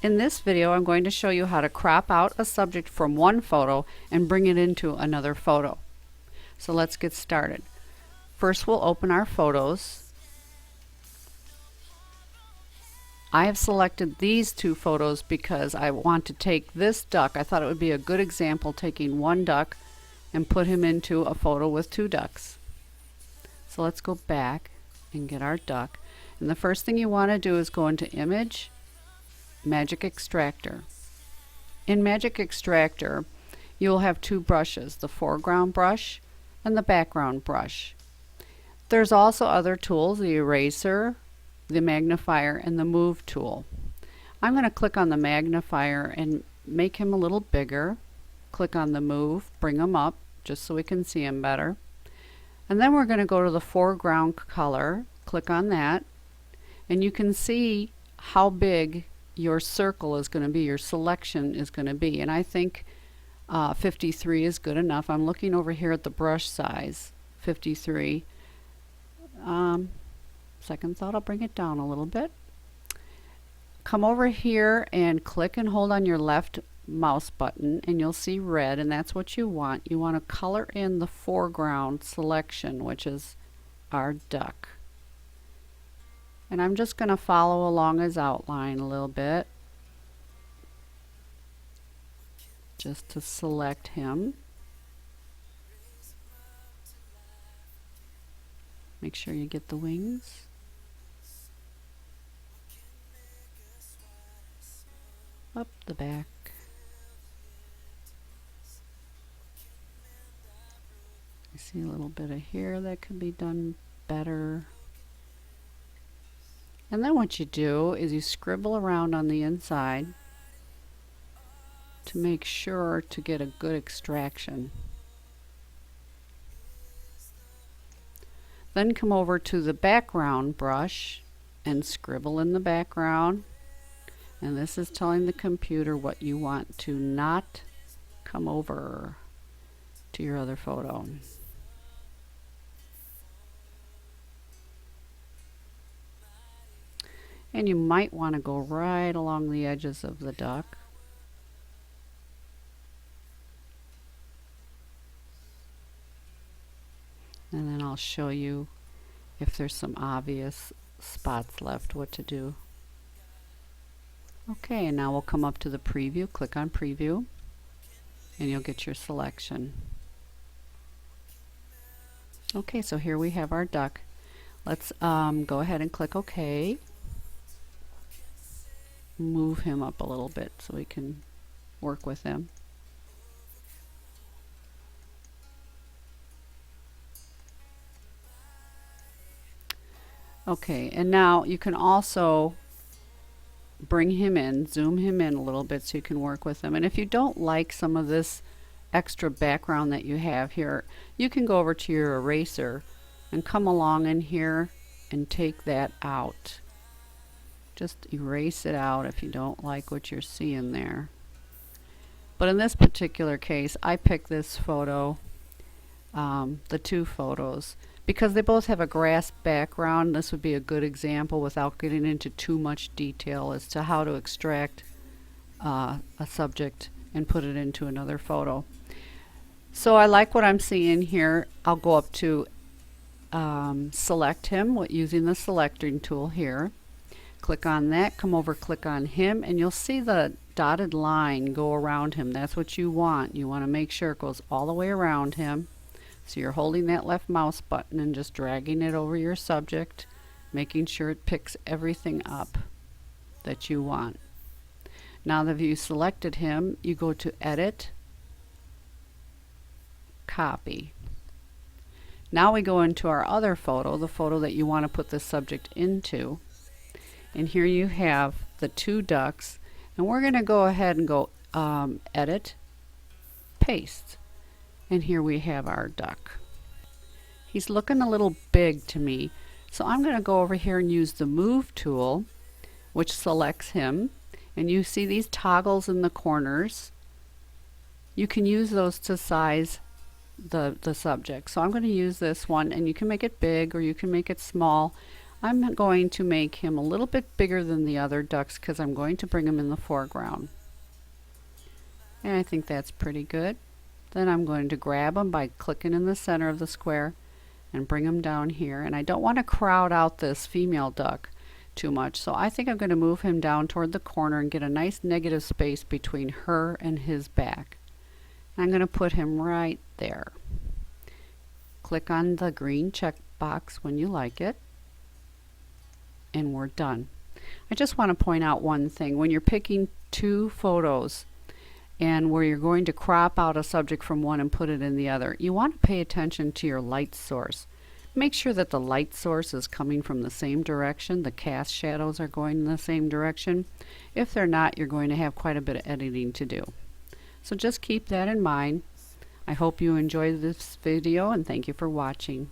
In this video, I'm going to show you how to crop out a subject from one photo and bring it into another photo. So let's get started. First, we'll open our photos. I have selected these two photos because I want to take this duck. I thought it would be a good example taking one duck and put him into a photo with two ducks. So let's go back and get our duck. And the first thing you want to do is go into Image, Magic Extractor. In Magic Extractor, you'll have two brushes, the foreground brush and the background brush. There's also other tools, the eraser, the magnifier, and the move tool. I'm going to click on the magnifier and make him a little bigger. Click on the move, bring him up just so we can see him better. And then we're going to go to the foreground color, click on that, and you can see how big your circle is going to be, your selection is going to be. And I think 53 is good enough. I'm looking over here at the brush size, 53. Second thought, I'll bring it down a little bit. Come over here and click and hold on your left mouse button and you'll see red, and that's what you want. You want to color in the foreground selection, which is our duck. And I'm just going to follow along his outline a little bit just to select him. Make sure you get the wings. Up the back. I see a little bit of hair that could be done better. And then what you do is you scribble around on the inside to make sure to get a good extraction. Then come over to the background brush and scribble in the background. And this is telling the computer what you want to not come over to your other photo. And you might want to go right along the edges of the duck. And then I'll show you if there's some obvious spots left, what to do. Okay, and now we'll come up to the preview, click on preview, and you'll get your selection. Okay, so here we have our duck. Let's go ahead and click OK. Move him up a little bit so we can work with him. Okay, and now you can also bring him in, zoom him in a little bit so you can work with him. And if you don't like some of this extra background that you have here, you can go over to your eraser and come along in here and take that out. Just erase it out if you don't like what you're seeing there. But in this particular case, I picked this photo, the two photos, because they both have a grass background. This would be a good example without getting into too much detail as to how to extract a subject and put it into another photo. So I like what I'm seeing here. I'll go up to select him using the selecting tool here. Click on that, come over, click on him, and you'll see the dotted line go around him. That's what you want. You want to make sure it goes all the way around him. So you're holding that left mouse button and just dragging it over your subject, making sure it picks everything up that you want. Now that you've selected him, you go to Edit, Copy. Now we go into our other photo, the photo that you want to put the subject into. And here you have the two ducks, and we're going to go ahead and go Edit, Paste. And here we have our duck. He's looking a little big to me, so I'm going to go over here and use the Move tool, which selects him. And you see these toggles in the corners. You can use those to size the subject. So I'm going to use this one, and you can make it big or you can make it small. I'm going to make him a little bit bigger than the other ducks because I'm going to bring him in the foreground. And I think that's pretty good. Then I'm going to grab him by clicking in the center of the square and bring him down here. And I don't want to crowd out this female duck too much, so I think I'm going to move him down toward the corner and get a nice negative space between her and his back. I'm going to put him right there. Click on the green check box when you like it, and we're done. I just want to point out one thing. When you're picking two photos and where you're going to crop out a subject from one and put it in the other, you want to pay attention to your light source. Make sure that the light source is coming from the same direction, the cast shadows are going in the same direction. If they're not, you're going to have quite a bit of editing to do. So just keep that in mind. I hope you enjoyed this video, and thank you for watching.